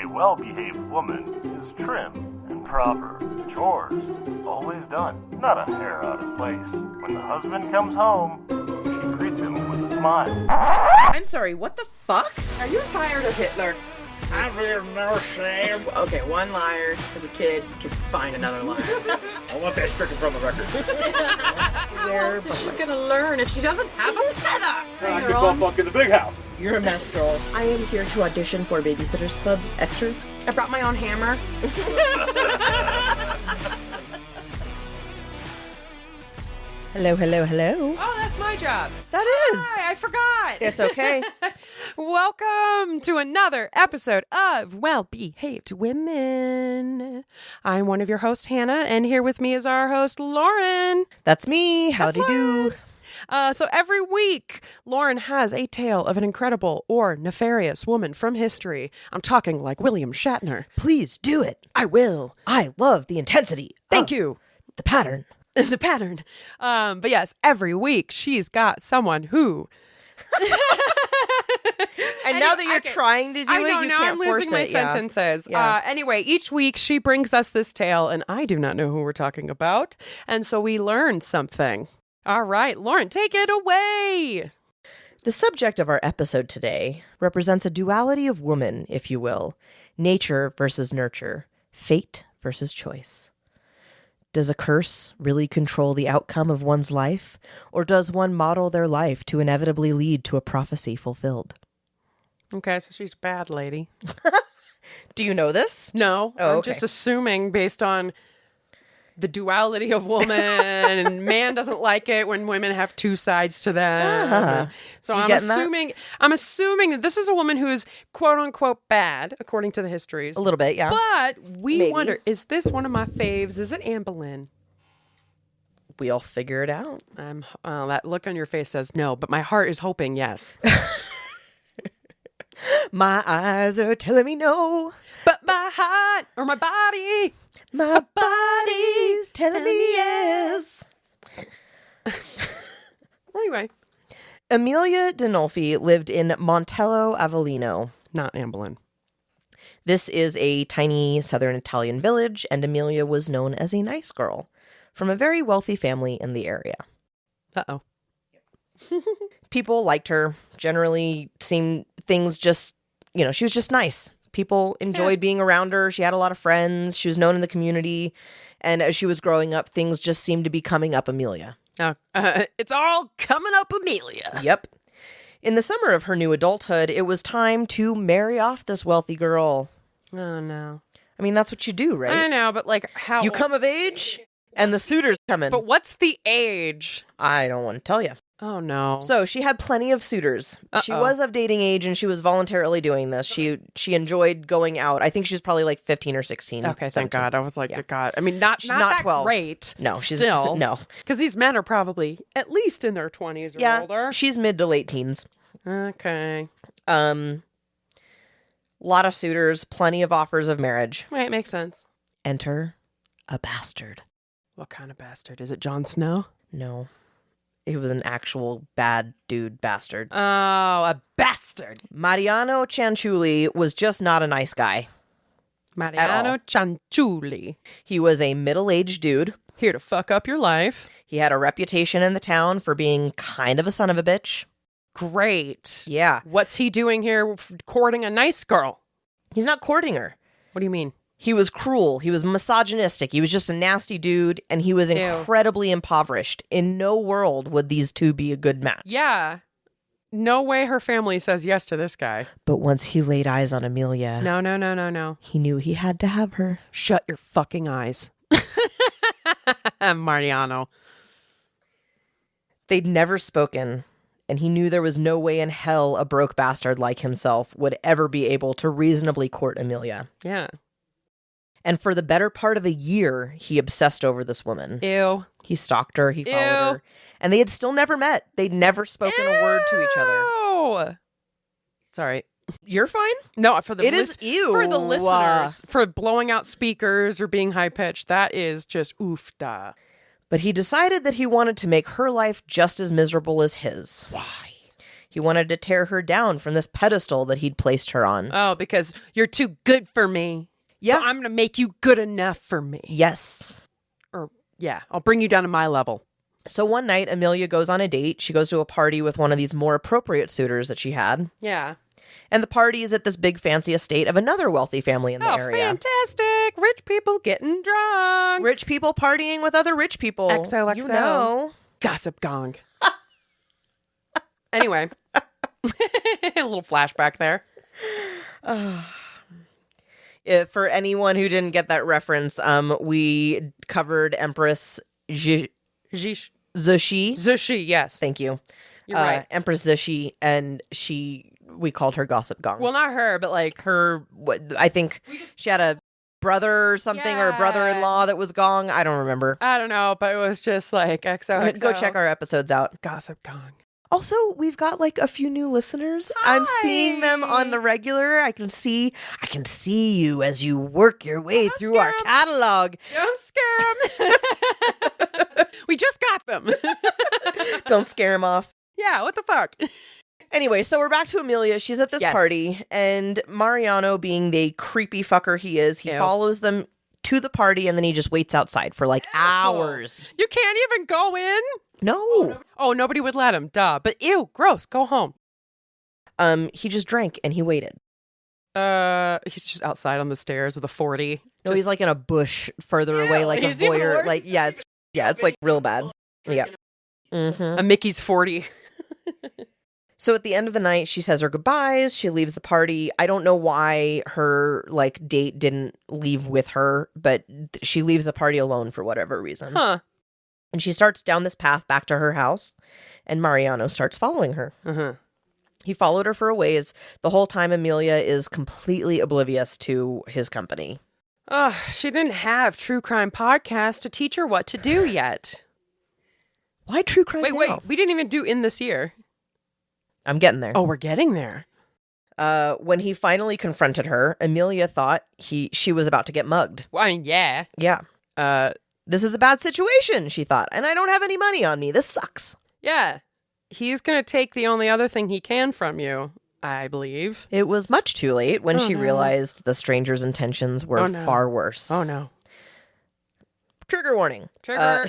A well-behaved woman is trim and proper. Chores always done, not a hair out of place. When the husband comes home, she greets him with a smile. I'm sorry, what the fuck? Are you tired of Hitler? I feel no shame. Okay, one liar as a kid can find another liar. I want that stricken from the record. How else is she gonna learn if she doesn't have a feather? I can go fuck in the big house. You're a mess, girl. I am here to audition for Babysitters Club extras. I brought my own hammer. Hello, hello, hello. Oh, that's my job. That is. Hi, I forgot. It's okay. Welcome to another episode of Well-Behaved Women. I'm one of your hosts, Hannah, and here with me is our host, Lauren. That's me. Howdy do. So every week, Lauren has a tale of an incredible or nefarious woman from history. I'm talking like William Shatner. Please do it. I will. I love the intensity. Thank you. The pattern. The pattern. But yes, every week she's got someone who... And now that you're trying to do I it, know, you now can't I'm force losing my it. Yeah. sentences. Yeah. Anyway, each week she brings us this tale, and I do not know who we're talking about. And so we learn something. All right, Lauren, take it away. The subject of our episode today represents a duality of woman, if you will. Nature versus nurture. Fate versus choice. Does a curse really control the outcome of one's life? Or does one model their life to inevitably lead to a prophecy fulfilled? Okay, so she's a bad lady. Do you know this? No, Oh, I'm okay. just assuming based on the duality of woman, and man doesn't like it when women have two sides to them. Ah, So you I'm getting that? assuming that this is a woman who is quote unquote bad, according to the histories. A little bit, yeah. But we Maybe. wonder, is this one of my faves? Is it Anne Boleyn? We'll figure it out. That look on your face says no, but my heart is hoping yes. My eyes are telling me no. But my heart or my body. My body's telling me yes. Anyway, Amelia Dinolfi lived in Montello Avellino. not Anne Boleyn. This is a tiny southern Italian village, and Amelia was known as a nice girl from a very wealthy family in the area. Uh-oh. People liked her, generally seemed things just, she was just nice. People enjoyed being around her. She had a lot of friends. She was known in the community. And as she was growing up, things just seemed to be coming up Amelia. Oh, it's all coming up, Amelia. Yep. In the summer of her new adulthood, it was time to marry off this wealthy girl. Oh, no. I mean, that's what you do, right? I know, but like how... You come of age, and the suitors come in. But what's the age? I don't want to tell you. Oh, no. So she had plenty of suitors. She Uh-oh. was of dating age, and she was voluntarily doing this. She enjoyed going out. I think she was probably like 15 or 16. Okay, thank 17. God. I was like, Yeah. God. I mean, not She's not that 12. great. No, she's still. no. Because these men are probably at least in their 20s or older. She's mid to late teens. Okay. Lot of suitors, plenty of offers of marriage. Right, makes sense. Enter a bastard. What kind of bastard? Is it Jon Snow? No. He was an actual bad dude bastard. Oh, a bastard. Mariano Cianciulli was just not a nice guy. Mariano Cianciulli. He was a middle-aged dude. Here to fuck up your life. He had a reputation in the town for being kind of a son of a bitch. Great. Yeah. What's he doing here courting a nice girl? He's not courting her. What do you mean? He was cruel. He was misogynistic. He was just a nasty dude, and he was incredibly impoverished. In no world would these two be a good match. Yeah. No way her family says yes to this guy. But once he laid eyes on Amelia, No. he knew he had to have her. Shut your fucking eyes. Mariano. They'd never spoken, and he knew there was no way in hell a broke bastard like himself would ever be able to reasonably court Amelia. Yeah. And for the better part of a year, he obsessed over this woman. Ew. He stalked her, he followed her, and they had still never met. They'd never spoken a word to each other. Ew. Sorry. You're fine? No, for the It is ew. for the listeners, for blowing out speakers or being high pitched. That is just oof da. But he decided that he wanted to make her life just as miserable as his. Why? He wanted to tear her down from this pedestal that he'd placed her on. Oh, because you're too good for me. Yeah. So I'm going to make you good enough for me. Yes. Or, yeah, I'll bring you down to my level. So one night, Amelia goes on a date. She goes to a party with one of these more appropriate suitors that she had. Yeah. And the party is at this big fancy estate of another wealthy family in the area. Fantastic. Rich people getting drunk. Rich people partying with other rich people. XOXO. You know. Gossip gong. Anyway. A little flashback there. For anyone who didn't get that reference, we covered Empress Zushi. Zushi, yes. Thank you. You're right. Empress Zushi, and we called her Gossip Gong. Well, not her, but like her, I think she had a brother or something, or a brother-in-law that was Gong. I don't remember. I don't know, but it was just like XOXO. Go check our episodes out. Gossip Gong. Also, we've got like a few new listeners. Hi. I'm seeing them on the regular. I can see you as you work your way through our catalog. Don't scare them. We just got them. Don't scare them off. Yeah, what the fuck? Anyway, so we're back to Amelia. She's at this party, and Mariano, being the creepy fucker he is, he follows them to the party, and then he just waits outside for like hours. You can't even go in? No. Oh, nobody would let him. Duh. But ew, gross. Go home. He just drank and he waited. He's just outside on the stairs with a 40. No, he's like in a bush further away, like a voyeur. Like, it's like real bad. Yeah. A Mickey's 40. So at the end of the night, she says her goodbyes. She leaves the party. I don't know why her like date didn't leave with her, but she leaves the party alone for whatever reason. Huh. And she starts down this path back to her house, and Mariano starts following her. Uh-huh. He followed her for a ways. The whole time, Amelia is completely oblivious to his company. She didn't have True Crime Podcast to teach her what to do yet. Why True Crime now? Wait. We didn't even do In This Year. I'm getting there. Oh, we're getting there. When he finally confronted her, Amelia thought she was about to get mugged. Well, I mean, yeah. Yeah. This is a bad situation, she thought, and I don't have any money on me. This sucks. Yeah. He's going to take the only other thing he can from you, I believe. It was much too late when she realized the stranger's intentions were far worse. Oh, no. Trigger warning. Trigger.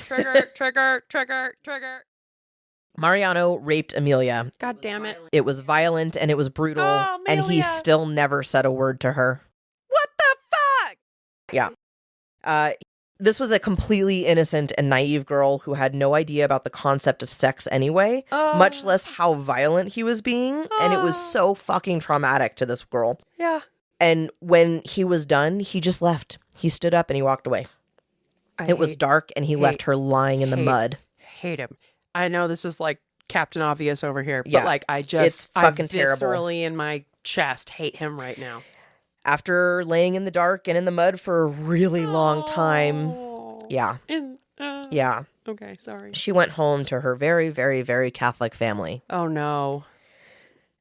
Mariano raped Amelia. God damn it. It was violent and it was brutal, and he still never said a word to her. What the fuck? Yeah. This was a completely innocent and naive girl who had no idea about the concept of sex anyway, much less how violent he was being, and it was so fucking traumatic to this girl. Yeah. And when he was done, he just left. He stood up and he walked away. It was dark, and he left her lying in the mud. Hate him. I know this is like Captain Obvious over here, but Yeah. like It's fucking terrible. Viscerally in my chest hate him right now. After laying in the dark and in the mud for a really long time. Yeah. Yeah. Okay, sorry. She went home to her very, very, very Catholic family. Oh, no.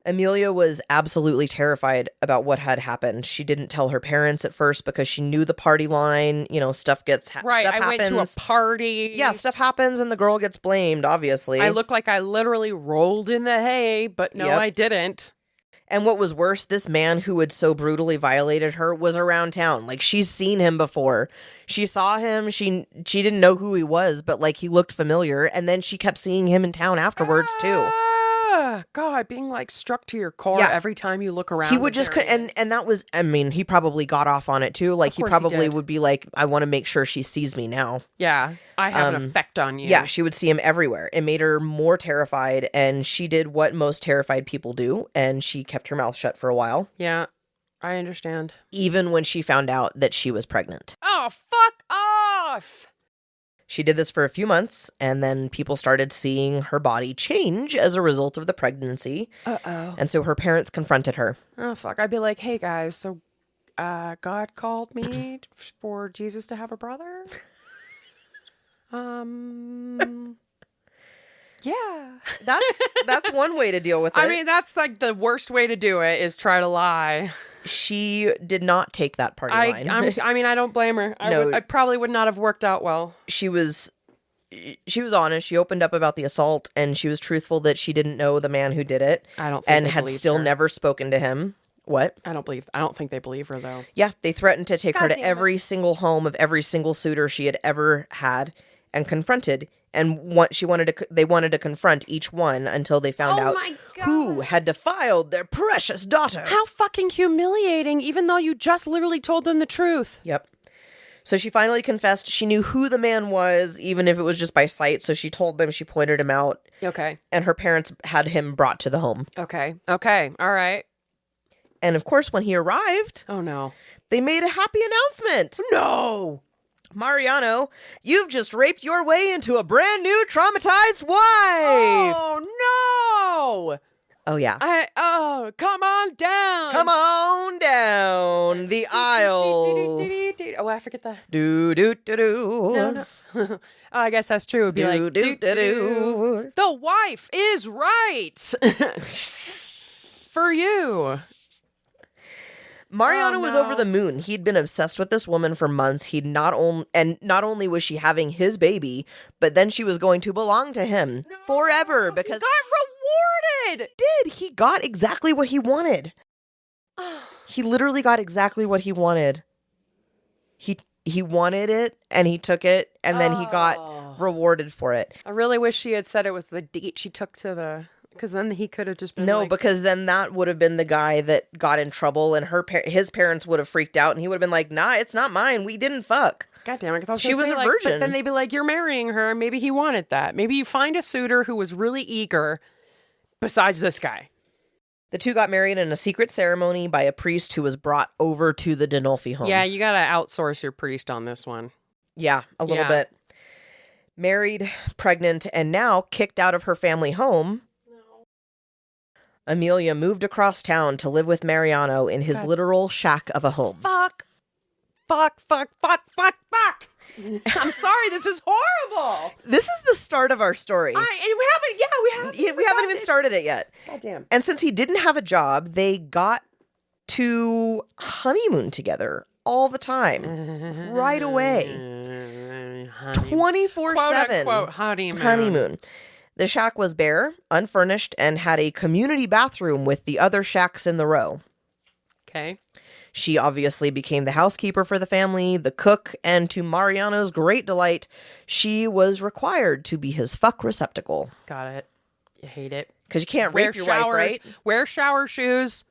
Amelia was absolutely terrified about what had happened. She didn't tell her parents at first because she knew the party line. You know, stuff Right, stuff I happens. went to a party. Yeah, stuff happens and the girl gets blamed, obviously. I look like I literally rolled in the hay, but no, I didn't. And what was worse, this man who had so brutally violated her was around town. Like, she's seen him before. She saw him. She didn't know who he was, but, like, he looked familiar. And then she kept seeing him in town afterwards, too. God, being, like, struck to your core every time you look around. He would just, and that was, I mean, he probably got off on it, too. Like, he probably would be like, I want to make sure she sees me now. Yeah, I have an effect on you. Yeah, she would see him everywhere. It made her more terrified, and she did what most terrified people do, and she kept her mouth shut for a while. Yeah, I understand. Even when she found out that she was pregnant. Oh, fuck off! She did this for a few months, and then people started seeing her body change as a result of the pregnancy. Uh-oh. And so her parents confronted her. Oh, fuck. I'd be like, hey, guys, so God called me for Jesus to have a brother? Yeah. That's one way to deal with it. I mean, that's like the worst way to do it is try to lie. She did not take that party line. I mean, I don't blame her. I probably would not have worked out well. She was she was honest. She opened up about the assault, and she was truthful that she didn't know the man who did it. I don't think and they had believed still her. never spoken to him. What? I don't think they believe her, though. Yeah, they threatened to take her God to damn it. every single home of every single suitor she had ever had and confronted. And they wanted to confront each one until they found out my God. who had defiled their precious daughter. How fucking humiliating, even though you just literally told them the truth. Yep. So she finally confessed she knew who the man was, even if it was just by sight. So she told them, she pointed him out, Okay. and her parents had him brought to the home. Okay. All right. And of course, when he arrived, Oh, no. they made a happy announcement. No! Mariano, you've just raped your way into a brand new traumatized wife. Oh, no! Oh, yeah. Come on down! Come on down the aisle. Oh, I forget that. Do, do, do, do. No. Oh, I guess that's true. It'd be like, do. the wife is right for you. Mariano Oh, was no. over the moon. He'd been obsessed with this woman for months. Not only was she having his baby, but then she was going to belong to him forever because Got rewarded. he got exactly what he wanted. He literally got exactly what he wanted. He wanted it, and he took it, and then he got rewarded for it. I really wish she had said it was the date she took to the... Because then he could have just been No, like... because then that would have been the guy that got in trouble, and his parents would have freaked out, and he would have been like, nah, it's not mine. We didn't fuck. God damn it. 'Cause I was She gonna was say, a like, virgin. But then they'd be like, you're marrying her. Maybe he wanted that. Maybe you find a suitor who was really eager besides this guy. The two got married in a secret ceremony by a priest who was brought over to the Dinolfi home. Yeah, you got to outsource your priest on this one. Yeah, a little Yeah. bit. Married, pregnant, and now kicked out of her family home. Amelia moved across town to live with Mariano in his literal shack of a home. Fuck. I'm sorry, this is horrible. This is the start of our story. We haven't We haven't even started it yet. Goddamn. And since he didn't have a job, they got to honeymoon together all the time, right away, 24/7. Quote, Honeymoon. The shack was bare, unfurnished, and had a community bathroom with the other shacks in the row. Okay. She obviously became the housekeeper for the family, the cook, and to Mariano's great delight, she was required to be his fuck receptacle. Got it. You hate it. Because you can't rape your wife, right? Wear shower shoes.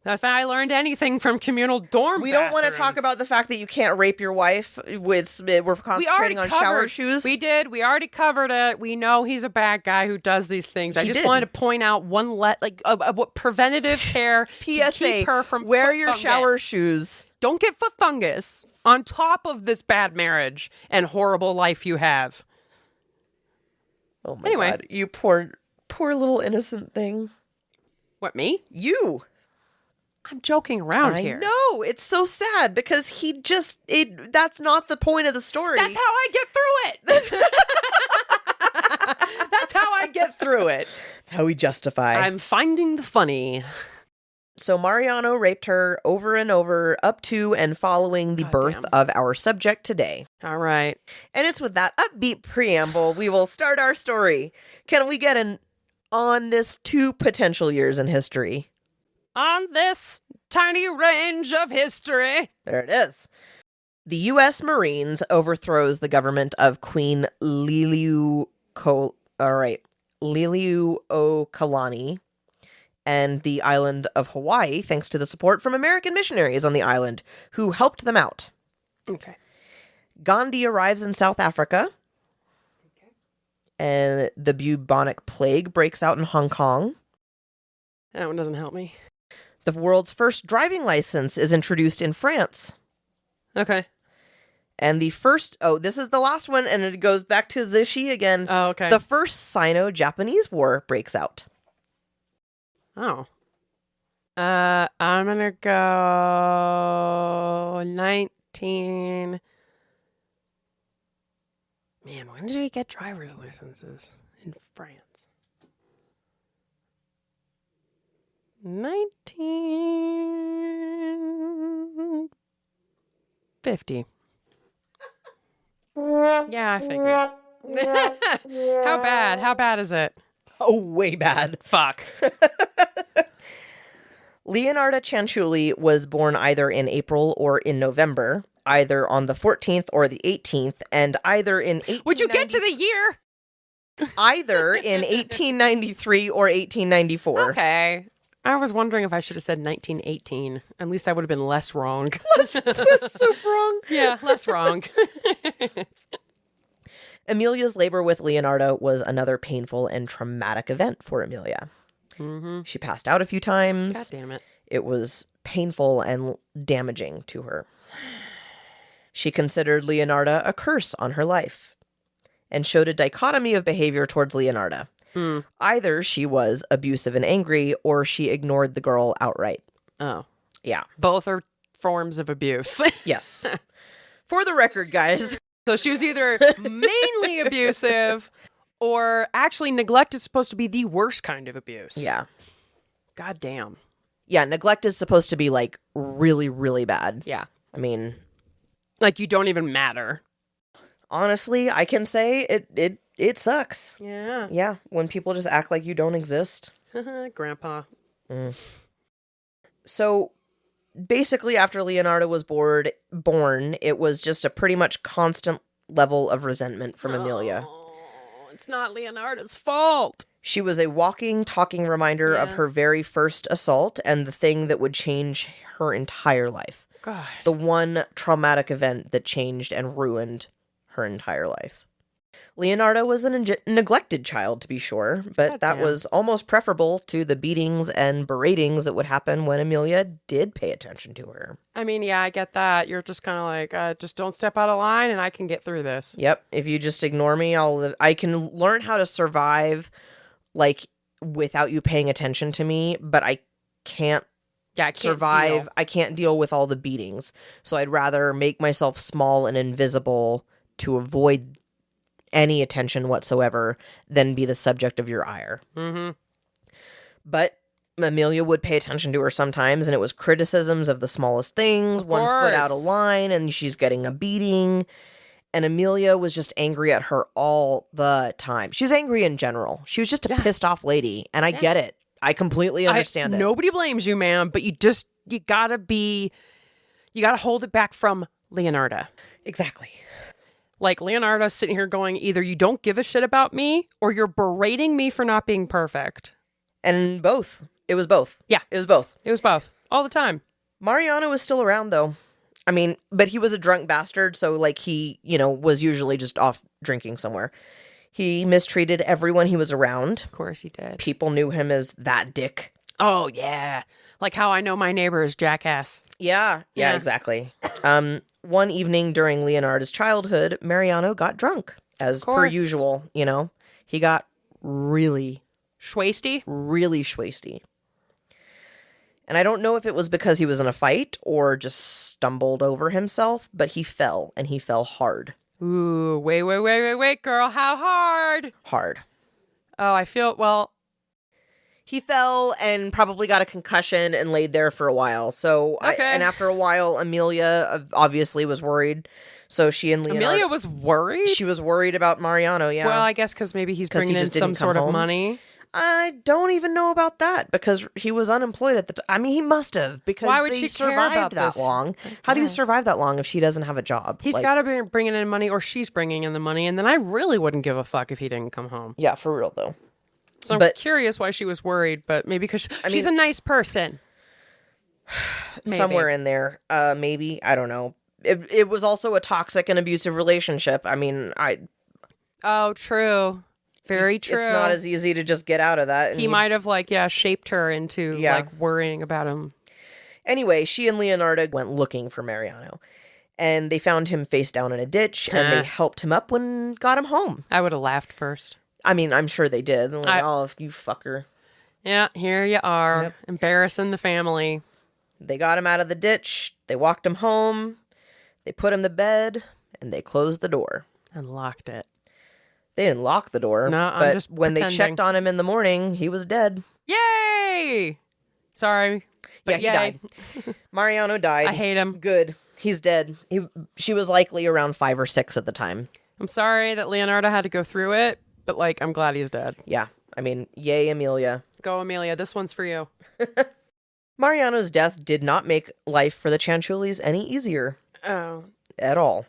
If I learned anything from communal dorm We don't want to bathrooms. talk about the fact that you can't rape your wife. We're concentrating on shower shoes. We did. We already covered it. We know he's a bad guy who does these things. I He just did. wanted to point out what preventative care to PSA, keep her from wear foot your fungus. shower shoes. Don't get foot fungus on top of this bad marriage and horrible life you have. Oh my Anyway. God. You poor little innocent thing. What, me? You. I'm joking around I here. know. It's so sad because that's not the point of the story. That's how I get through it. That's how I get through it. That's how we justify. I'm finding the funny. So Mariano raped her over and over up to and following the birth Goddamn. of our subject today. All right. And it's with that upbeat preamble we will start our story. Can we get an on this 2 potential years in history? On this tiny range of history. There it is. The U.S. Marines overthrows the government of Queen Liliuokalani and the island of Hawaii, thanks to the support from American missionaries on the island, who helped them out. Okay. Gandhi arrives in South Africa, and the bubonic plague breaks out in Hong Kong. That one doesn't help me. The world's first driving license is introduced in France. Okay. And this is the last one, and it goes back to Zishi again. Oh, okay. The first Sino-Japanese war breaks out. Oh. I'm gonna go 19. Man, when did we get driver's licenses in France? 1950. Yeah, I figured. How bad? How bad is it? Oh, way bad. Fuck. Leonarda Cianciulli was born either in April or in November, either on the 14th or the 18th, and either in 1890... Would you get to the year? Either in 1893 or 1894. Okay. I was wondering if I should have said 1918. At least I would have been less wrong. That's so wrong. Yeah, less wrong. Amelia's labor with Leonardo was another painful and traumatic event for Amelia. Mm-hmm. She passed out a few times. God damn it. It was painful and damaging to her. She considered Leonarda a curse on her life and showed a dichotomy of behavior towards Leonarda. Either she was abusive and angry, or she ignored the girl outright. Oh. Yeah. Both are forms of abuse. Yes. For the record, guys. So she was either mainly abusive or actually neglect is supposed to be the worst kind of abuse. Yeah. God damn. Yeah, neglect is supposed to be, like, really, really bad. Yeah. I mean... Like, you don't even matter. Honestly, I can say it sucks. Yeah. Yeah, when people just act like you don't exist. Grandpa. So, basically, after Leonardo was born, it was just a pretty much constant level of resentment from Amelia. Oh, it's not Leonardo's fault. She was a walking, talking reminder of her very first assault and the thing that would change her entire life. God. The one traumatic event that changed and ruined her entire life. Leonardo was a neglected child, to be sure, but that was almost preferable to the beatings and beratings that would happen when Amelia did pay attention to her. I mean, yeah, I get that. You're just kind of like, just don't step out of line and I can get through this. Yep. If you just ignore me, I can learn how to survive, like, without you paying attention to me, but I can't survive. I can't deal with all the beatings. So I'd rather make myself small and invisible to avoid any attention whatsoever than be the subject of your ire. Mm-hmm. But Amelia would pay attention to her sometimes, and it was criticisms of the smallest things, Of one foot out of course. line, and she's getting a beating. And Amelia was just angry at her all the time. She's angry in general. She was just a pissed off lady, and I get it. I completely understand it. Nobody blames you, ma'am, but you gotta hold it back from Leonarda. Exactly. Like, Leonardo's sitting here going, either you don't give a shit about me, or you're berating me for not being perfect. And both. It was both. Yeah. It was both. It was both. All the time. Mariano was still around, though. I mean, but he was a drunk bastard, so, like, he, was usually just off drinking somewhere. He mistreated everyone he was around. Of course he did. People knew him as that dick. Oh, yeah. Like how I know my neighbor is Jackass. Yeah, exactly. One evening during Leonardo's childhood, Mariano got drunk, as per usual, He got really Schwasty? really schwasty. And I don't know if it was because he was in a fight or just stumbled over himself, but he fell, and he fell hard. Ooh, wait, girl. How hard? Hard. Oh, I feel, well. He fell and probably got a concussion and laid there for a while. So, and after a while, Amelia obviously was worried. So she and Leonardo... Amelia was worried? She was worried about Mariano, yeah. Well, I guess because maybe he's bringing in some sort of money. I don't even know about that because he was unemployed at the time. I mean, he must have because why would they she survived care about that this? long. How do you survive that long if she doesn't have a job? He's got to be bringing in money or she's bringing in the money. And then I really wouldn't give a fuck if he didn't come home. Yeah, for real, though. So I'm curious why she was worried, but maybe because she's a nice person. Somewhere in there, maybe. I don't know. It was also a toxic and abusive relationship. I mean, Oh, true. Very true. It's not as easy to just get out of that. And he might have, shaped her into, worrying about him. Anyway, she and Leonardo went looking for Mariano. And they found him face down in a ditch, and they helped him up and got him home. I would have laughed first. I mean, I'm sure they did. They're like, oh, you fucker. Yeah, here you are, embarrassing the family. They got him out of the ditch. They walked him home. They put him to bed, and they closed the door. And locked it. They didn't lock the door. No, but I'm just when pretending. they checked on him in the morning, he was dead. Yay! Sorry. But he died. Mariano died. I hate him. Good. He's dead. She was likely around 5 or 6 at the time. I'm sorry that Leonarda had to go through it, but, like, I'm glad he's dead. Yeah. I mean, yay, Amelia. Go, Amelia. This one's for you. Mariano's death did not make life for the Cianciullis any easier. Oh. At all.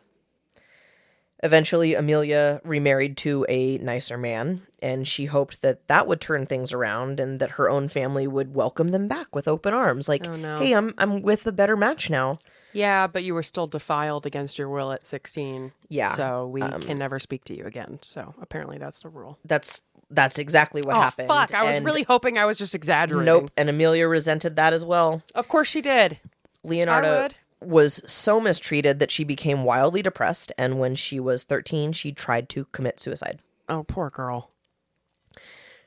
Eventually, Amelia remarried to a nicer man, and she hoped that that would turn things around and that her own family would welcome them back with open arms. Like, Oh, no. hey, I'm with a better match now. Yeah, but you were still defiled against your will at 16. Yeah. So we can never speak to you again. So apparently that's the rule. That's exactly what happened. Fuck. I was And really hoping I was just exaggerating. nope. And Amelia resented that as well. Of course she did. Leonarda was so mistreated that she became wildly depressed, and when she was 13, she tried to commit suicide. Oh, poor girl.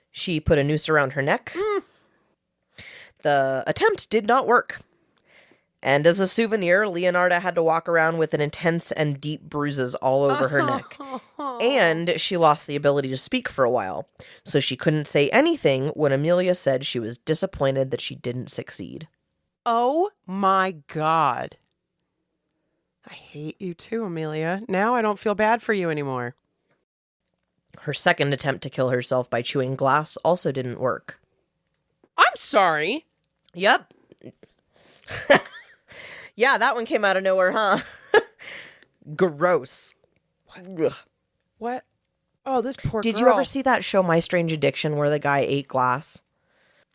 She put a noose around her neck. The attempt did not work. And as a souvenir, Leonarda had to walk around with an intense and deep bruises all over her neck. And she lost the ability to speak for a while, so she couldn't say anything when Amelia said she was disappointed that she didn't succeed. Oh my God. I hate you too, Amelia. Now I don't feel bad for you anymore. Her second attempt to kill herself by chewing glass also didn't work. I'm sorry. Yep. Yeah, that one came out of nowhere, huh? Gross. Ugh. What? Oh, this poor girl. Did you ever see that show, My Strange Addiction, where the guy ate glass?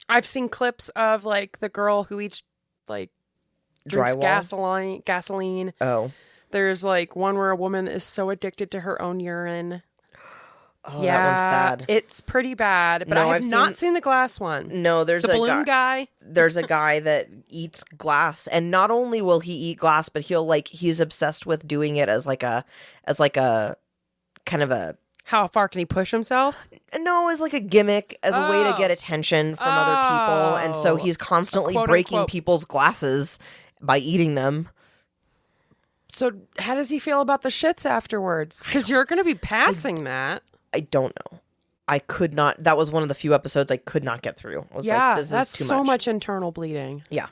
I've seen clips of, like, the girl who eats, like, drinks Drywall? gasoline. Oh. There's, like, one where a woman is so addicted to her own urine. Oh, Yeah, that one's sad. It's pretty bad, but No, I have I've not seen the glass one. No, there's The a balloon guy. There's a guy that eats glass, and not only will he eat glass, but he's obsessed with doing it as like a kind of a How far can he push himself? no, as like a gimmick, as a way to get attention from other people, and so he's constantly breaking unquote. people's glasses by eating them. So how does he feel about the shits afterwards? Because you're going to be passing that. I don't know. I could not. That was one of the few episodes I could not get through. I was like, this that's is too so much. much internal bleeding. Yeah.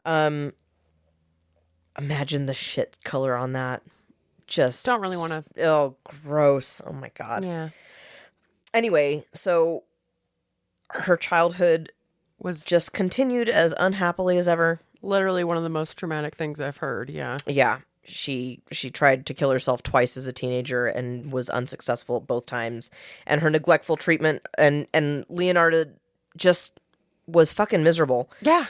Imagine the shit color on that. Just Don't really want to. Oh, gross. Oh my God. Yeah. Anyway, so her childhood Was just continued as unhappily as ever. literally one of the most traumatic things I've heard. Yeah. Yeah. She tried to kill herself twice as a teenager and was unsuccessful both times. And her neglectful treatment and Leonarda just was fucking miserable. Yeah.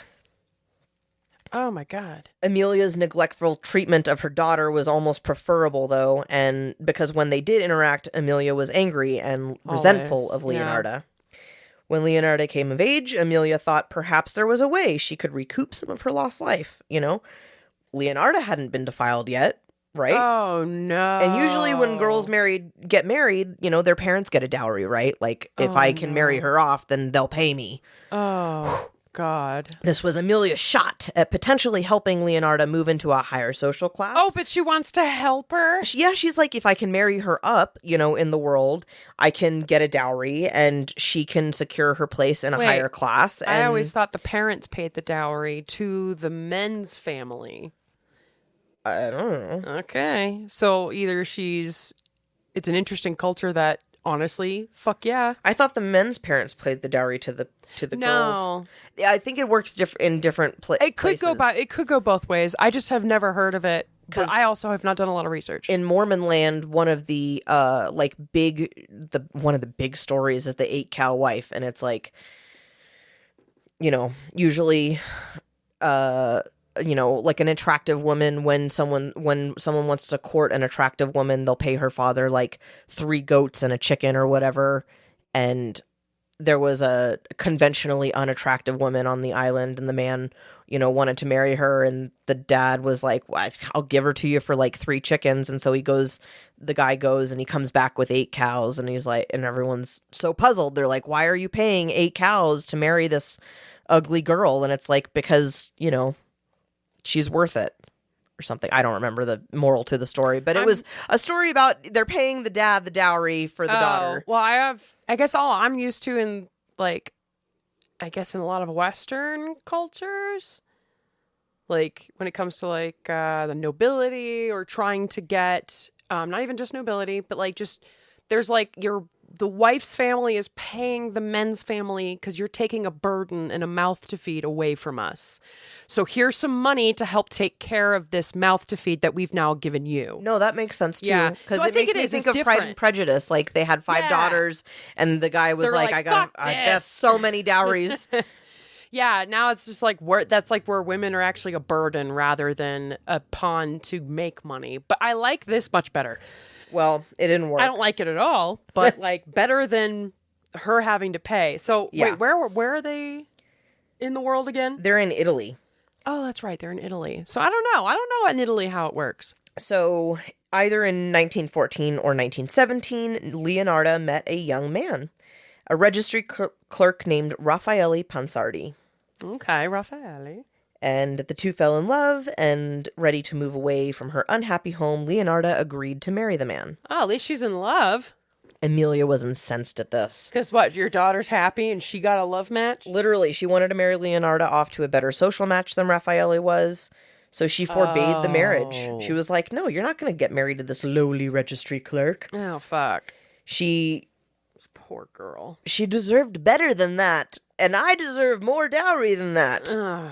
Oh my God. Amelia's neglectful treatment of her daughter was almost preferable, though, and because when they did interact, Amelia was angry and resentful of Leonarda. When Leonarda came of age, Amelia thought perhaps there was a way she could recoup some of her lost life, you know? Leonarda hadn't been defiled yet, right? Oh no. And usually when girls get married, you know, their parents get a dowry, right? Like, if I can marry her off, then they'll pay me. Oh God. This was Amelia's shot at potentially helping Leonarda move into a higher social class. Oh, but she wants to help her? Yeah, she's like, if I can marry her up, you know, in the world, I can get a dowry and she can secure her place in a higher class. And I always thought the parents paid the dowry to the men's family. I don't know. Okay. So either it's an interesting culture that, honestly, fuck yeah. I thought the men's parents paid the dowry to the girls. No. Yeah, I think it works in different places. It could go both ways. I just have never heard of it. But I also have not done a lot of research. In Mormon land, one of the one of the big stories is the 8-cow wife, and it's like, you know, usually you know, like an attractive woman, when someone wants to court an attractive woman, they'll pay her father like 3 goats and a chicken or whatever. And there was a conventionally unattractive woman on the island, and the man, you know, wanted to marry her, and the dad was like, well, I'll give her to you for like 3 chickens. And so the guy goes and he comes back with 8 cows, and he's like, and everyone's so puzzled. They're like, why are you paying 8 cows to marry this ugly girl? And it's like, because, you know, she's worth it or something. I don't remember the moral to the story, but it was a story about they're paying the dad the dowry for the daughter. Well, I guess all I'm used to in, like, I guess in a lot of Western cultures, like when it comes to like the nobility or trying to get not even just nobility, but like just there's like the wife's family is paying the men's family because you're taking a burden and a mouth to feed away from us. So here's some money to help take care of this mouth to feed that we've now given you. No, that makes sense too. Yeah. Because So I it think makes me it is. think It's of Pride different. and Prejudice. Like they had 5 Yeah. daughters, and the guy was They're like, like, I "Fuck guess so many dowries. Yeah, now it's just like that's like where women are actually a burden rather than a pawn to make money. But I like this much better. Well, it didn't work. I don't like it at all, but like better than her having to pay. So Yeah. wait, where are they in the world again? They're in Italy. Oh, that's right. They're in Italy. So I don't know in Italy how it works. So either in 1914 or 1917, Leonarda met a young man, a registry clerk named Raffaele Pansardi. Okay, Raffaele. And the two fell in love, and ready to move away from her unhappy home, Leonarda agreed to marry the man. Oh, at least she's in love. Emilia was incensed at this. Because what, your daughter's happy and she got a love match? Literally, she wanted to marry Leonarda off to a better social match than Raffaele was, so she forbade the marriage. Oh. She was like, no, you're not going to get married to this lowly registry clerk. Oh, fuck. She Poor girl. deserved better than that, and I deserve more dowry than that. Ugh.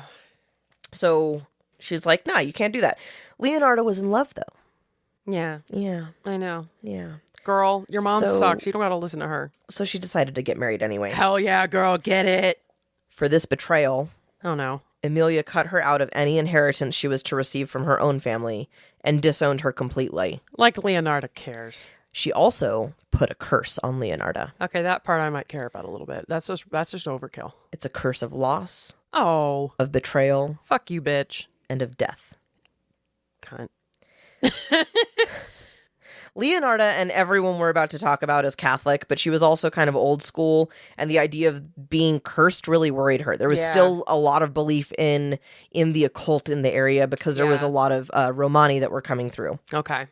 So she's like, nah, you can't do that. Leonarda was in love, though. Yeah, Yeah, I know. yeah. Girl, your mom So- sucks. You don't gotta listen to her. So she decided to get married anyway. Hell yeah, girl, get it. For this betrayal, Oh no. Emilia cut her out of any inheritance she was to receive from her own family and disowned her completely. Like Leonarda cares. She also put a curse on Leonarda. Okay, that part I might care about a little bit. That's just overkill. It's a curse of loss, Oh, of betrayal, fuck you, bitch. and of death. Cunt. Leonarda and everyone we're about to talk about is Catholic, but she was also kind of old school, and the idea of being cursed really worried her. There was Yeah. still a lot of belief in the occult in the area because there was Yeah. a lot of Romani that were coming through. Okay.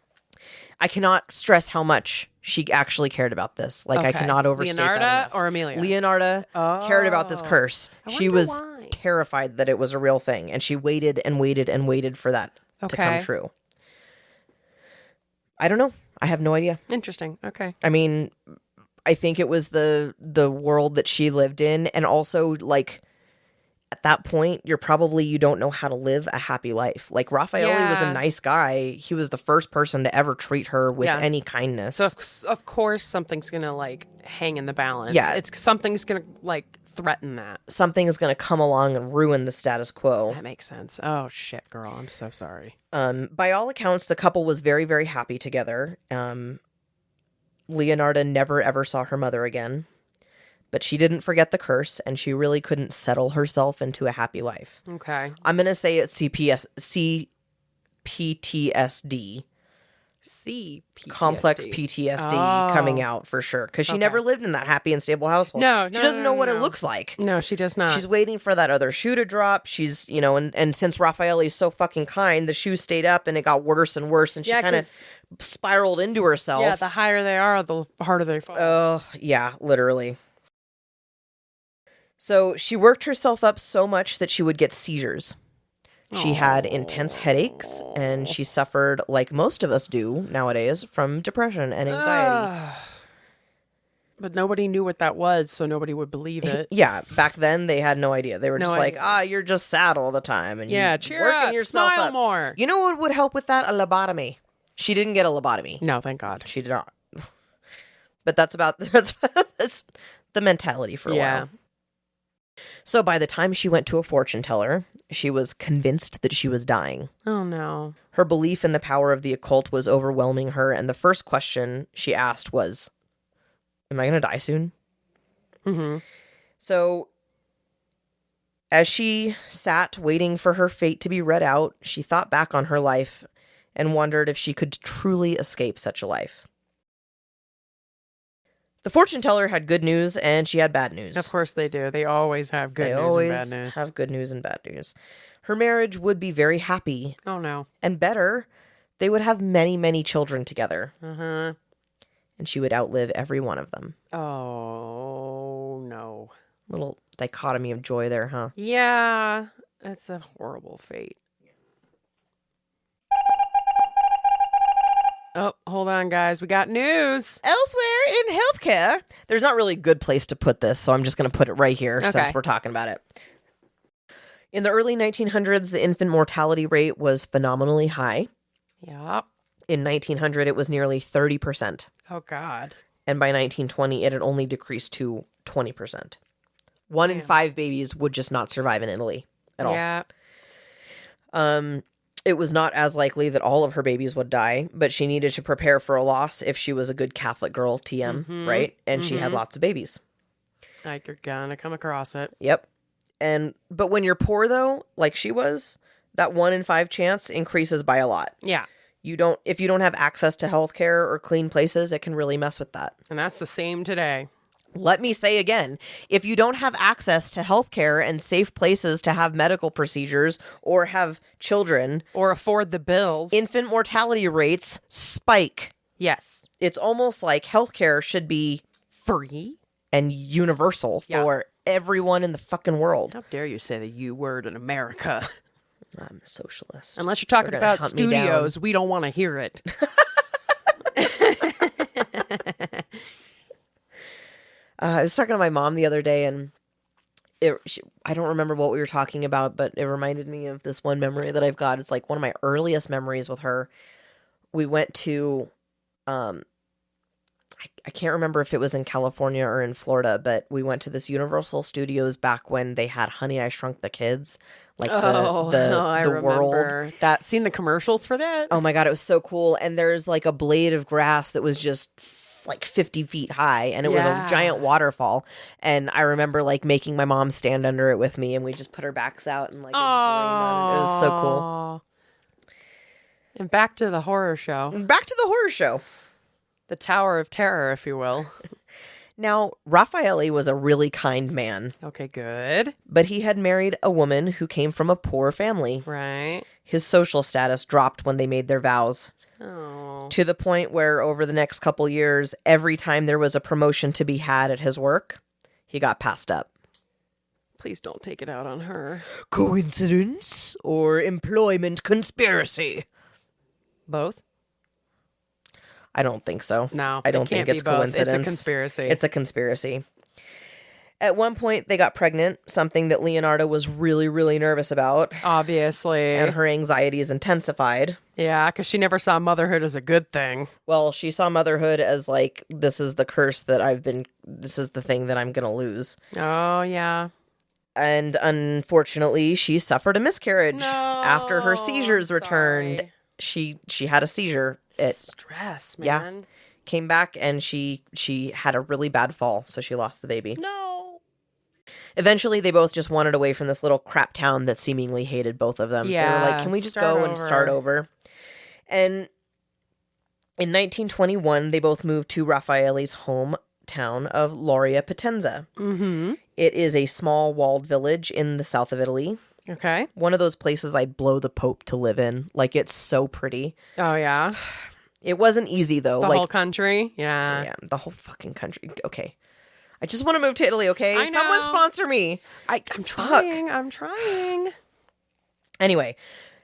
I cannot stress how much she actually cared about this. Like, I Okay. cannot overstate that Leonarda enough. or Emilia? Leonarda cared about this Oh. curse. I She wonder was why. terrified that it was a real thing, and she waited and waited and waited for that to come Okay. true. I don't know. I have no idea. Interesting. Okay. I mean, I think it was the world that she lived in, and also, like, at that point, you don't know how to live a happy life. Like, Raffaele was a Yeah. nice guy. He was the first person to ever treat her with Yeah. any kindness. So of course something's gonna like hang in the balance. Yeah. Something's gonna like threaten that. Something is going to come along and ruin the status quo. That makes sense. Oh shit, girl. I'm so sorry. By all accounts, the couple was very, very happy together. Leonarda never ever saw her mother again, but she didn't forget the curse, and she really couldn't settle herself into a happy life. Okay. I'm going to say it's CPTSD, complex PTSD Oh. coming out for sure, because she Okay. never lived in that happy and stable household. No, she no, doesn't no, know what it no. looks like. No, she does not. She's waiting for that other shoe to drop. She's, and since Raffaele is so fucking kind, the shoe stayed up and it got worse and worse, and she Yeah, kind of 'cause- spiraled into herself. Yeah, the higher they are, the harder they fall. Oh, yeah, literally. So she worked herself up so much that she would get seizures. She had intense headaches, and she suffered, like most of us do nowadays, from depression and anxiety. But nobody knew what that was, so nobody would believe it. Yeah, back then they had no idea. They were No just like, idea. you're just sad all the time, and Yeah, you're cheer working up, yourself smile up. more. You know what would help with that? A lobotomy. She didn't get a lobotomy. No, thank God. She did not. But that's that's the mentality for a Yeah. while. So by the time she went to a fortune teller, she was convinced that she was dying. Oh no. Her belief in the power of the occult was overwhelming her, and the first question she asked was, am I going to die soon? Mm-hmm. So as she sat waiting for her fate to be read out, she thought back on her life and wondered if she could truly escape such a life. The fortune teller had good news and she had bad news. Of course they do. They always have good They news always and bad news. have good news and bad news. Her marriage would be very happy Oh no. and better. They would have many, many children together, Uh-huh. and she would outlive every one of them. Oh no. Little dichotomy of joy there, huh? Yeah. That's a horrible fate. Oh, hold on, guys. We got news. Elsewhere in healthcare, there's not really a good place to put this, so I'm just going to put it right here since we're talking about it. In the early 1900s, the infant mortality rate was phenomenally high. Yep. In 1900, it was nearly 30%. Oh, God. And by 1920, it had only decreased to 20%. 1 in 5 babies would just not survive in Italy at all. Yeah. It was not as likely that all of her babies would die, but she needed to prepare for a loss if she was a good Catholic girl, TM, right? And she had lots of babies. Like, you're gonna come across it. Yep. But when you're poor, though, like she was, that 1 in 5 chance increases by a lot. Yeah. If you don't have access to healthcare or clean places, it can really mess with that. And that's the same today. Let me say again, if you don't have access to healthcare and safe places to have medical procedures or have children, or afford the bills, infant mortality rates spike. yes, It's almost like healthcare should be free and universal for everyone in the fucking world. How dare you say the U word in America? I'm a socialist. Unless you're talking They're gonna about hunt me down. studios, we don't want to hear it. I was talking to my mom the other day, and I don't remember what we were talking about, but it reminded me of this one memory that I've got. It's like one of my earliest memories with her. We went to, I can't remember if it was in California or in Florida, but we went to this Universal Studios back when they had Honey, I Shrunk the Kids. Like I the remember world. that. Seen the commercials for that? Oh my God, it was so cool. And there's like a blade of grass that was just like 50 feet high, and it was a giant waterfall. And I remember like making my mom stand under it with me, and we just put our backs out and like it just rained on it. It was so cool. And back to the horror show. Back to the horror show. The Tower of Terror, if you will. Now, Raffaele was a really kind man. Okay, good. But he had married a woman who came from a poor family. Right. His social status dropped when they made their vows. Oh. To the point where over the next couple years, every time there was a promotion to be had at his work, he got passed up. Please don't take it out on her. Coincidence or employment conspiracy? Both? I don't think so. No, I don't think it's coincidence. It's a conspiracy. It's a conspiracy. At one point, they got pregnant, something that Leonarda was really, really nervous about. Obviously. And her anxieties intensified. Yeah, because she never saw motherhood as a good thing. Well, she saw motherhood as like, this is the curse that this is the thing that I'm going to lose. Oh, yeah. And unfortunately, she suffered a miscarriage. No, after her seizures returned. sorry. She had a seizure. Stress, man. Yeah. Came back and she had a really bad fall, so she lost the baby. No. Eventually, they both just wanted away from this little crap town that seemingly hated both of them. Yeah, they were like, can we just go and start over? And in 1921, they both moved to Raffaele's hometown of Lauria Potenza. Mm-hmm. It is a small walled village in the south of Italy. Okay. One of those places I'd blow the Pope to live in. Like, it's so pretty. Oh, yeah. It wasn't easy, though. The whole country? Yeah. Yeah, the whole fucking country. Okay. I just want to move to Italy, okay? I know. Someone sponsor me. I'm trying. I'm trying. Anyway,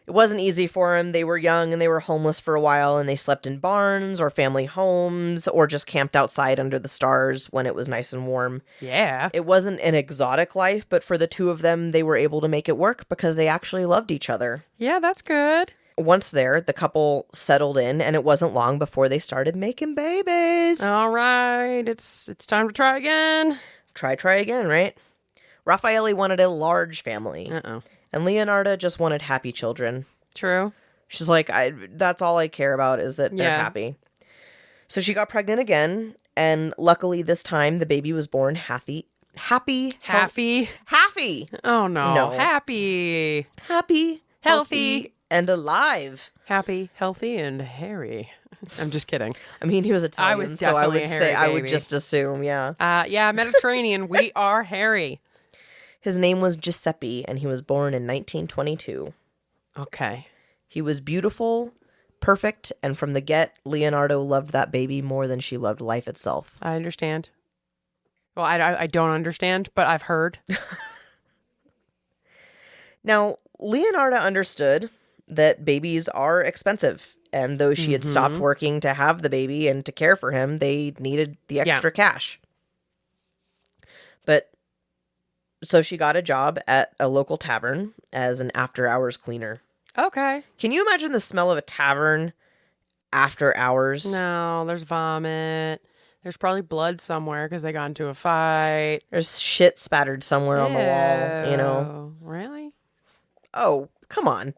it wasn't easy for him. They were young and they were homeless for a while, and they slept in barns or family homes or just camped outside under the stars when it was nice and warm. Yeah. It wasn't an exotic life, but for the two of them, they were able to make it work because they actually loved each other. Yeah, that's good. Once there, the couple settled in, and it wasn't long before they started making babies. All right. It's time to try again. Try again, right? Raffaele wanted a large family. Uh-oh. And Leonarda just wanted happy children. True. She's like, that's all I care about is that they're happy. So she got pregnant again, and luckily this time the baby was born happy. Happy? No. Oh, no. Happy. Healthy, and alive. Happy, healthy, and hairy. I'm just kidding. I mean, he was Italian, I was so I definitely would a say, hairy I would baby. just assume, yeah. Yeah, Mediterranean. We are hairy. His name was Giuseppe, and he was born in 1922. Okay. He was beautiful, perfect, and from the get, Leonardo loved that baby more than she loved life itself. I understand. Well, I don't understand, but I've heard. Now, Leonardo understood that babies are expensive, And though she had stopped working to have the baby and to care for him, they needed the extra cash. But so she got a job at a local tavern as an after-hours cleaner. Okay. Can you imagine the smell of a tavern after hours? No, there's vomit. There's probably blood somewhere because they got into a fight. There's shit spattered somewhere on the wall, you know? Really? Oh, come on.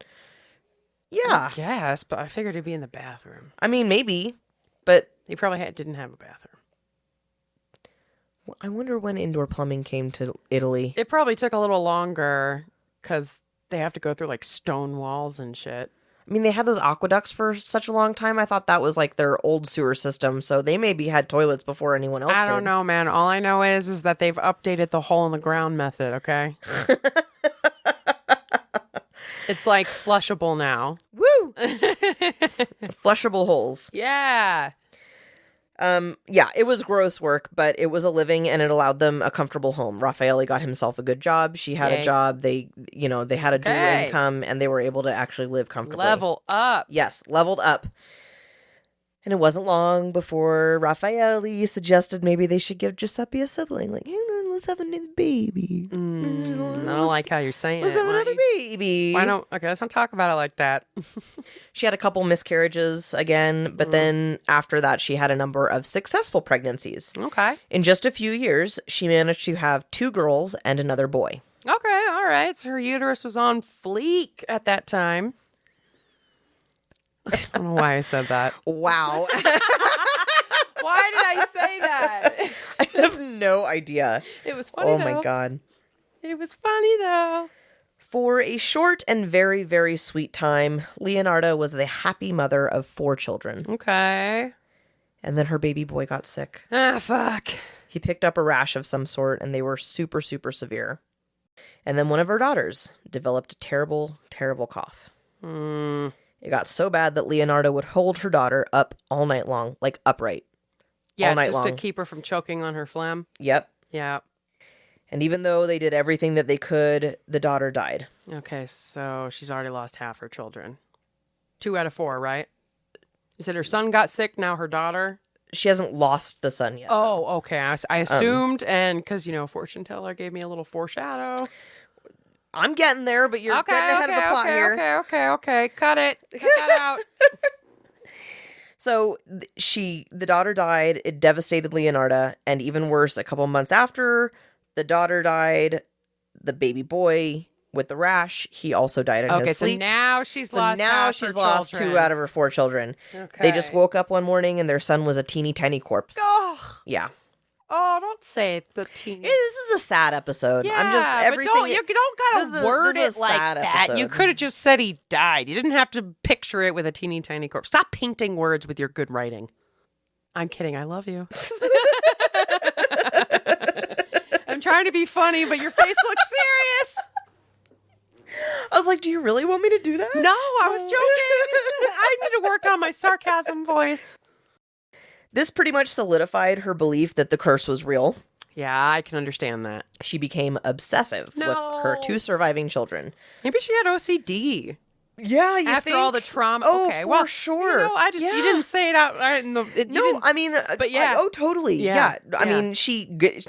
Yeah. Yes, but I figured it'd be in the bathroom. I mean, maybe, but... They probably didn't have a bathroom. I wonder when indoor plumbing came to Italy. It probably took a little longer because they have to go through like stone walls and shit. I mean, they had those aqueducts for such a long time. I thought that was like their old sewer system, so they maybe had toilets before anyone else did. I don't know, man. All I know is that they've updated the hole in the ground method, okay? It's like flushable now. Woo! Flushable holes. Yeah. Yeah, it was gross work, but it was a living and it allowed them a comfortable home. Raffaele got himself a good job. She had a job. They had a dual income and they were able to actually live comfortably. Level up. Yes, leveled up. And it wasn't long before Raffaele suggested maybe they should give Giuseppe a sibling. Like, hey, let's have another baby. I don't like how you're saying Let's it. have another baby. Why don't? Okay, let's not talk about it like that. She had a couple miscarriages again, but then after that, she had a number of successful pregnancies. Okay. In just a few years, she managed to have 2 girls and another boy. Okay, all right. So her uterus was on fleek at that time. I don't know why I said that. Wow. Why did I say that? I have no idea. It was funny, Oh though. my God. It was funny, though. For a short and very, very sweet time, Leonarda was the happy mother of 4 children. Okay. And then her baby boy got sick. Ah, fuck. He picked up a rash of some sort, and they were super, super severe. And then one of her daughters developed a terrible, terrible cough. It got so bad that Leonarda would hold her daughter up all night long, like upright. Yeah, all night just to long. keep her from choking on her phlegm. Yep. Yeah. And even though they did everything that they could, the daughter died. Okay, so she's already lost half her children. 2 out of 4, right? You said her son got sick, now her daughter? She hasn't lost the son yet. Oh, okay. I assumed, and because, fortune teller gave me a little foreshadow. I'm getting there, but you're getting ahead of the plot here. Okay. Cut it. Cut that out. So the daughter died. It devastated Leonarda. And even worse, a couple months after the daughter died, the baby boy with the rash, he also died in his sleep. So now she's lost half her lost children. 2 out of her 4 children. Okay. They just woke up one morning and their son was a teeny tiny corpse. Oh, Yeah. don't say the teen. This is a sad episode. Yeah, I'm just everything. but you don't gotta word this is it a like sad that. You episode. could have just said he died. You didn't have to picture it with a teeny tiny corpse. Stop painting words with your good writing. I'm kidding. I love you. I'm trying to be funny, but your face looks serious. I was like, do you really want me to do that? No, I was joking. I need to work on my sarcasm voice. This pretty much solidified her belief that the curse was real. Yeah, I can understand that. She became obsessive with her 2 surviving children. Maybe she had OCD. Yeah, you After think? all the trauma. Oh, okay, for well, sure. You didn't say it out. I mean, but yeah. totally. Yeah, I mean,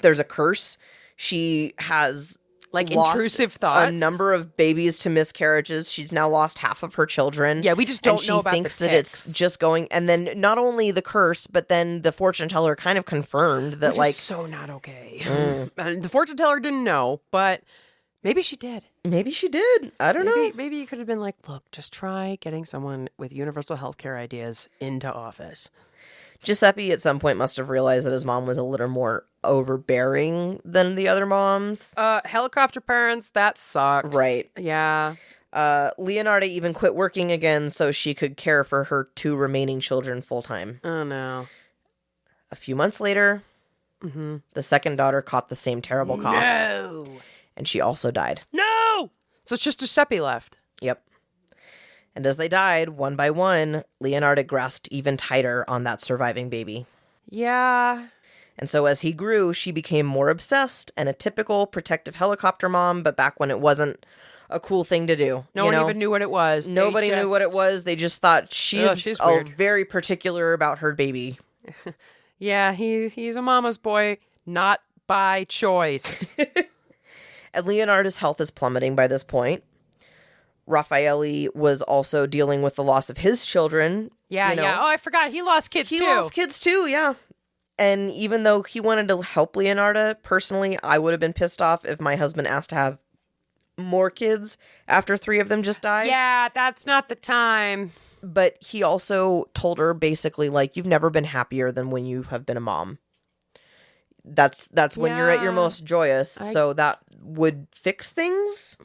there's a curse. She has like lost intrusive thoughts. a number of babies to miscarriages. She's now lost half of her children. Yeah, we just don't know about she thinks the that it's just going. And then not only the curse, but then the fortune teller kind of confirmed that, Which like, is so not okay. And the fortune teller didn't know, but maybe she did. maybe she did. I don't know. Maybe you could have been like, look, just try getting someone with universal healthcare ideas into office. Giuseppe at some point must have realized that his mom was a little more overbearing than the other moms. Helicopter parents, that sucks. Right. Yeah. Leonarda even quit working again so she could care for her 2 remaining children full time. Oh, no. A few months later, the second daughter caught the same terrible cough. No. And she also died. No! So it's just Giuseppe left. Yep. And as they died, one by one, Leonarda grasped even tighter on that surviving baby. Yeah. And so as he grew, she became more obsessed and a typical protective helicopter mom, but back when it wasn't a cool thing to do. No one even knew what it was. Nobody knew what it was. They just thought she's weird. very particular about her baby. Yeah, he's a mama's boy, not by choice. And Leonardo's health is plummeting by this point. Raffaele was also dealing with the loss of his children. Yeah, yeah. Oh, I forgot. He lost kids, too. He lost kids, too, yeah. And even though he wanted to help Leonarda, personally, I would have been pissed off if my husband asked to have more kids after 3 of them just died. Yeah, that's not the time. But he also told her basically, like, you've never been happier than when you have been a mom. That's when you're at your most joyous. So that would fix things.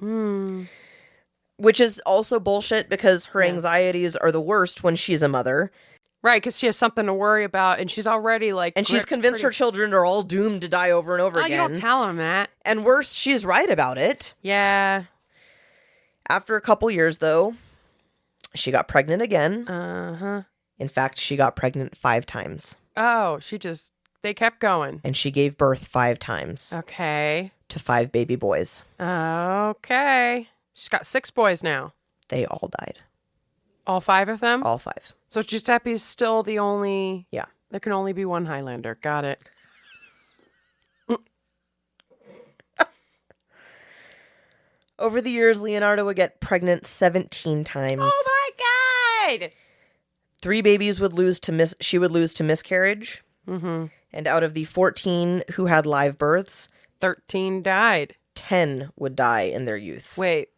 Which is also bullshit because her anxieties are the worst when she's a mother. Right, because she has something to worry about, and she's already like... And she's convinced her children are all doomed to die over and over again. You don't tell them that. And worse, she's right about it. Yeah. After a couple years, though, she got pregnant again. Uh-huh. In fact, she got pregnant 5 times. Oh, they kept going. And she gave birth 5 times. Okay. To 5 baby boys. Okay. She's got 6 boys now. They all died. All 5 of them? All 5. So Giuseppe's still the only... Yeah. There can only be one Highlander. Got it. Over the years, Leonardo would get pregnant 17 times. Oh my God! 3 babies she would lose to miscarriage. Mm-hmm. And out of the 14 who had live births, 13 died. 10 would die in their youth. Wait.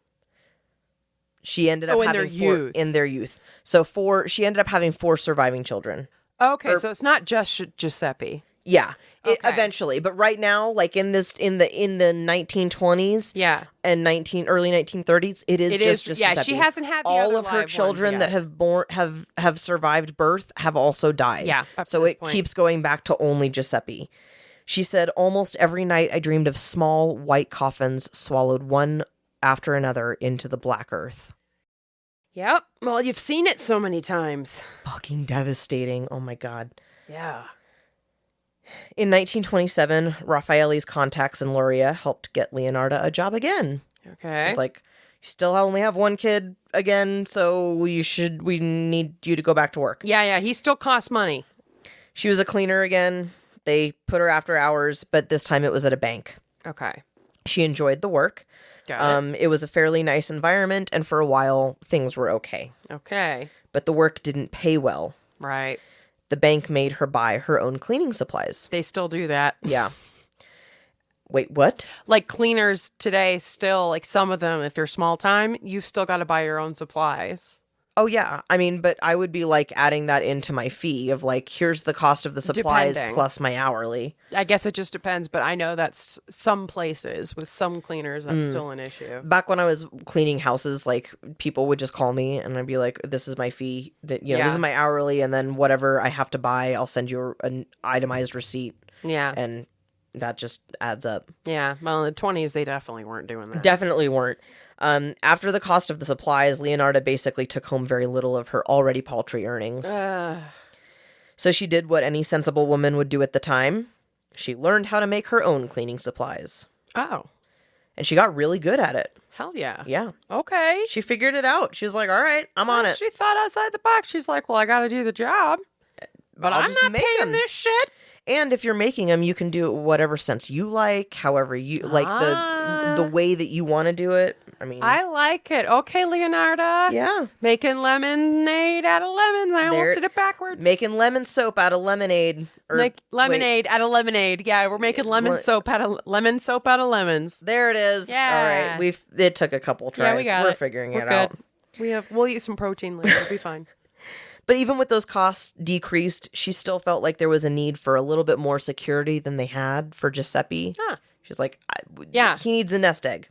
She ended up having 4 in their youth. So she ended up having 4 surviving children. Okay, so it's not just Giuseppe. Yeah, eventually. But right now, like in the 1920s, yeah, and early 1930s, it is just Giuseppe. Yeah, she hasn't had all of her children that have survived birth have also died. Yeah, so it keeps going back to only Giuseppe. She said, almost every night I dreamed of small white coffins swallowed one after another into the black earth. Yep. Well, you've seen it so many times. Fucking devastating. Oh my God. Yeah. In 1927, Raffaele's contacts in Luria helped get Leonarda a job again. Okay. It's like, you still only have 1 kid again, so we need you to go back to work. Yeah, he still costs money. She was a cleaner again. They put her after hours, but this time it was at a bank. Okay. She enjoyed the work. Got it. It was a fairly nice environment, and for a while, things were okay. Okay. But the work didn't pay well. Right. The bank made her buy her own cleaning supplies. They still do that. Yeah. Wait, what? Like cleaners today still, like some of them, if you're small time, you've still got to buy your own supplies. Oh, yeah. I mean, but I would be like adding that into my fee of like, here's the cost of the supplies plus my hourly. I guess it just depends, but I know that's some places with some cleaners, that's still an issue. Back when I was cleaning houses, like people would just call me and I'd be like, this is my fee, this is my hourly, and then whatever I have to buy, I'll send you an itemized receipt. Yeah. And that just adds up. Yeah. Well, in the 20s, they definitely weren't doing that. Definitely weren't. After the cost of the supplies, Leonarda basically took home very little of her already paltry earnings. So she did what any sensible woman would do at the time. She learned how to make her own cleaning supplies. Oh. And she got really good at it. Hell yeah. Yeah. Okay. She figured it out. She was like, all right, I'm on it. She thought outside the box. She's like, well, I got to do the job. But I'm not paying this shit. And if you're making them, you can do it whatever sense you like, however you like, the way that you want to do it. I mean, I like it. Okay, Leonarda. Yeah. Making lemonade out of lemons. I almost did it backwards. Making lemon soap out of lemonade. Lemonade out of lemonade. Yeah, we're making lemon soap out of lemons. There it is. Yeah. All right. It took a couple tries. Yeah, We're figuring it out. We'll eat some protein later. It'll be fine. But even with those costs decreased, she still felt like there was a need for a little bit more security than they had for Giuseppe. Huh. She's like, he needs a nest egg.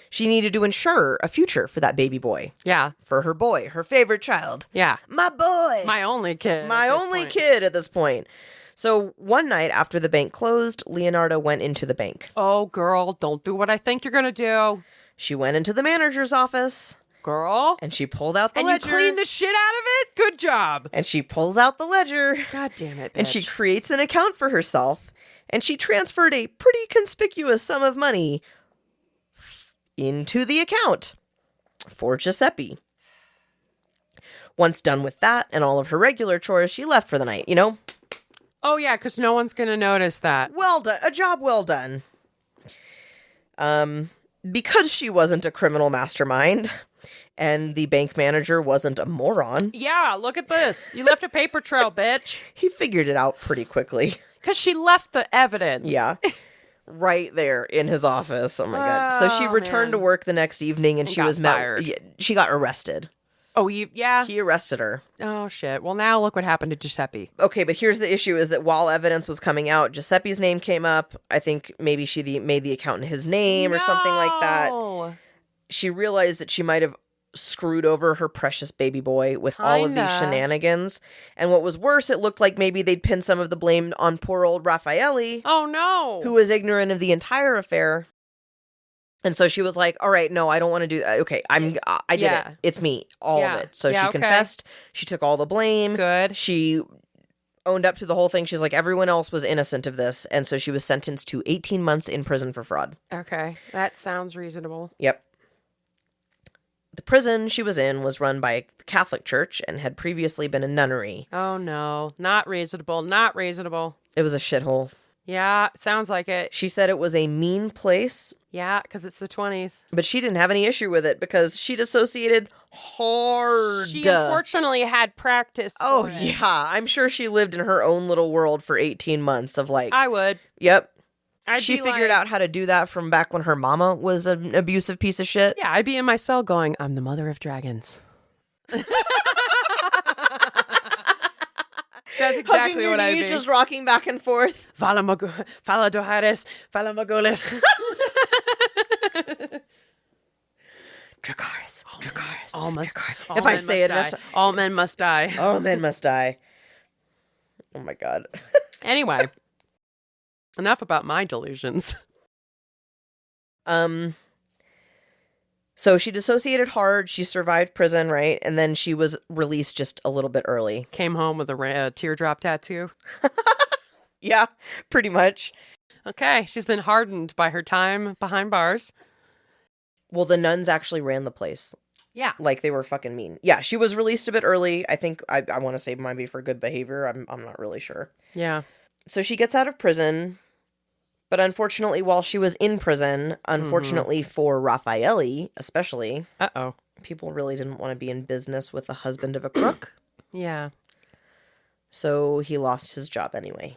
She needed to ensure a future for that baby boy. Yeah. For her boy, her favorite child. Yeah. My boy. My only kid. My only kid at this point. So one night after the bank closed, Leonarda went into the bank. Oh, girl, don't do what I think you're going to do. She went into the manager's office. Girl. And she pulled out the ledger. And you cleaned the shit out of it? Good job. And she pulls out the ledger. God damn it, bitch. And she creates an account for herself. And she transferred a pretty conspicuous sum of money into the account for Giuseppe. Once done with that and all of her regular chores, she left for the night, you know? Oh, yeah, because no one's going to notice that. Well done. A job well done. Because she wasn't a criminal mastermind and the bank manager wasn't a moron, Yeah, look at this. You left a paper trail, bitch. he figured it out pretty quickly. Because she left the evidence. Yeah. Right there in his office. Oh my God. So she returned to work the next evening and she got was met. fired. Yeah, she got arrested. Oh, yeah. He arrested her. Oh, shit. Well, now look what happened to Giuseppe. Okay, but here's the issue is that while evidence was coming out, Giuseppe's name came up. I think maybe she made the account in his name or something like that. No. She realized that she might have screwed over her precious baby boy with all of these Kinda. shenanigans. And what was worse, it looked like maybe they'd pin some of the blame on poor old Raffaele, Oh, no. who was ignorant of the entire affair. And so she was like, all right, no, I don't want to do that. Okay, I did Yeah. it. It's me, all Yeah. of it. So Yeah, she okay. confessed. She took all the blame. Good. She owned up to the whole thing. She's like, everyone else was innocent of this. And so she was sentenced to 18 months in prison for fraud. Okay. That sounds reasonable. Yep. The prison she was in was run by a Catholic church and had previously been a nunnery. Oh, no. Not reasonable. Not reasonable. It was a shithole. Yeah, sounds like it. She said it was a mean place, Yeah, because it's the 20s. but she didn't have any issue with it because she'd associated hard. She unfortunately had practice. Oh, for it. yeah. I'm sure she lived in her own little world for 18 months of like, I would. yep. I'd She be figured like- out how to do that from back when her mama was an abusive piece of shit. Yeah, I'd be in my cell going, I'm the mother of dragons. That's exactly what I'd be. Just rocking back and forth. Fala Doharis, Fala Magolis. Dracarys. Dracarys. All must all If I men say must it die. enough, All men must die. all men must die. Oh my God. Anyway, enough about my delusions. So she dissociated hard. She survived prison, right? And then she was released just a little bit early. Came home with a teardrop tattoo. Yeah, pretty much. Okay, she's been hardened by her time behind bars. Well, the nuns actually ran the place. Yeah. Like they were fucking mean. Yeah, she was released a bit early. I think I want to say might be for good behavior. I'm not really sure. Yeah. So she gets out of prison, but unfortunately, while she was in prison, unfortunately for Raffaele especially, Uh-oh. people really didn't want to be in business with the husband of a crook. Yeah. So he lost his job anyway.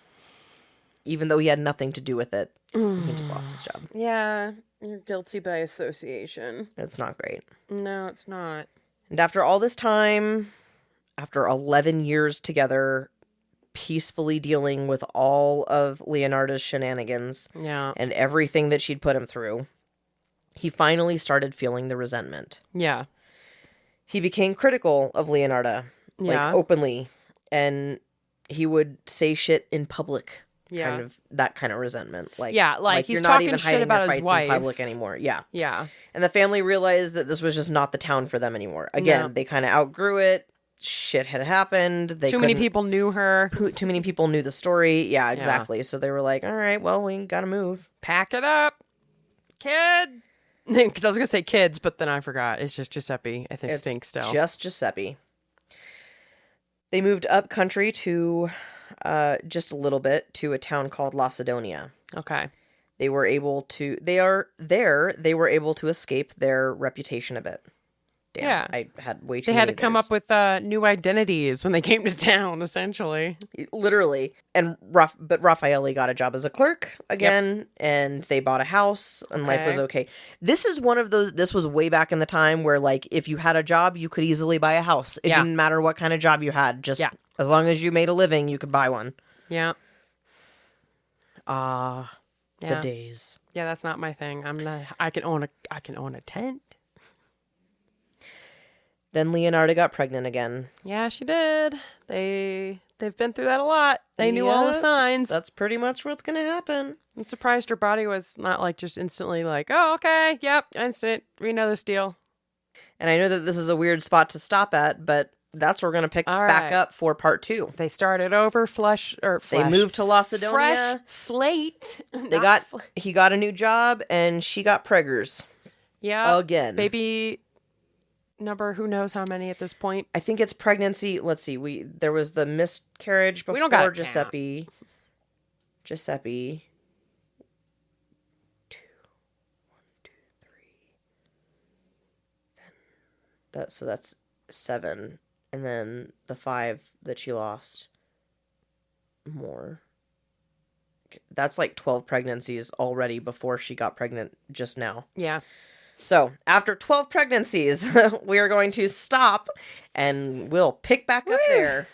Even though he had nothing to do with it, he just lost his job. Yeah. You're guilty by association. It's not great. No, it's not. And after all this time, after 11 years together, peacefully dealing with all of Leonarda's shenanigans Yeah. and everything that she'd put him through, he finally started feeling the resentment. Yeah. He became critical of Leonarda, Yeah. like openly, and he would say shit in public. Yeah. Kind of that kind of resentment. Like, Yeah, like, he's you're not talking even shit hiding about your his fights wife. in public anymore. Yeah. Yeah. And the family realized that this was just not the town for them anymore. Again, No. they kind of outgrew it. Shit had happened. They Too many couldn't- people knew her. Too many people knew the story. Yeah, exactly. So they were like, all right, well, we gotta move. Pack it up, kid. Because I was going to say kids, but then I forgot. It's just Giuseppe. I think It's stinks still. just Giuseppe. They moved up country to just a little bit to a town called Lacedonia. Okay. They were able to they were able to escape their reputation a bit. Damn, Yeah. I had way too They many had to come theirs. up with new identities when they came to town, essentially. Literally. And but Raffaele got a job as a clerk again, and they bought a house, and life was okay. This is one of those. This was way back in the time where, like, if you had a job, you could easily buy a house. It Yeah. didn't matter what kind of job you had. Just Yeah. as long as you made a living, you could buy one. Yeah. The Yeah. days. Yeah, that's not my thing. I'm not. I can own a tent. Then Leonarda got pregnant again. Yeah, she did. They've been through that a lot. They knew all the Yeah, signs. That's pretty much what's gonna happen. I'm surprised her body was not like just instantly like, oh, okay, yep, instant. We know this deal. And I know that this is a weird spot to stop at, but that's where we're gonna pick All back right. up for part 2. They started over They moved to Lacedonia. fresh slate. He got a new job and she got preggers. Yeah. Again. Baby number, who knows how many at this point. I think it's pregnancy. Let's see. There was the miscarriage We before don't gotta Giuseppe. Giuseppe. 2, 1, 2, 3. So that's 7. And then the 5 that she lost. More. That's like 12 pregnancies already before she got pregnant just now. Yeah. So, after 12 pregnancies, we are going to stop and we'll pick back up there.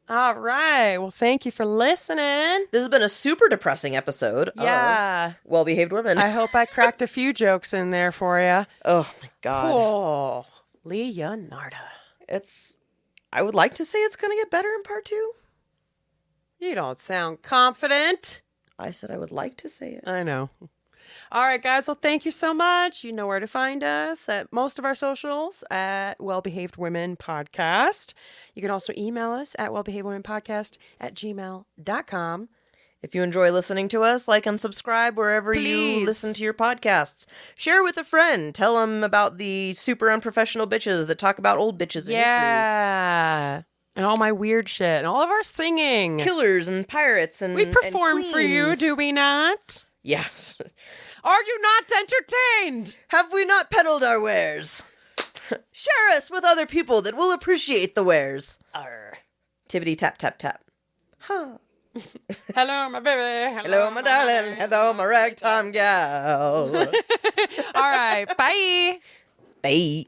All right. Well, thank you for listening. This has been a super depressing episode of Well-Behaved Women. I hope I cracked a few jokes in there for you. Oh, my God. Oh, Leonarda. I would like to say it's going to get better in part 2. You don't sound confident. I said I would like to say it. I know. All right, guys. Well, thank you so much. You know where to find us at most of our socials at Well-Behaved Women Podcast. You can also email us at wellbehavedwomenpodcast@gmail.com. If you enjoy listening to us, like and subscribe wherever you Please. listen to your podcasts. Share with a friend. Tell them about the super unprofessional bitches that talk about old bitches in history. Yeah. And all my weird shit. And all of our singing. Killers and pirates and We perform and for you, queens. do we not? Yes. Are you not entertained? Have we not peddled our wares? Share us with other people that will appreciate the wares. Arr. Tibbity tap tap tap. Huh. Hello, my baby. Hello, my darling. Hello, my ragtime gal. All right. Bye. Bye.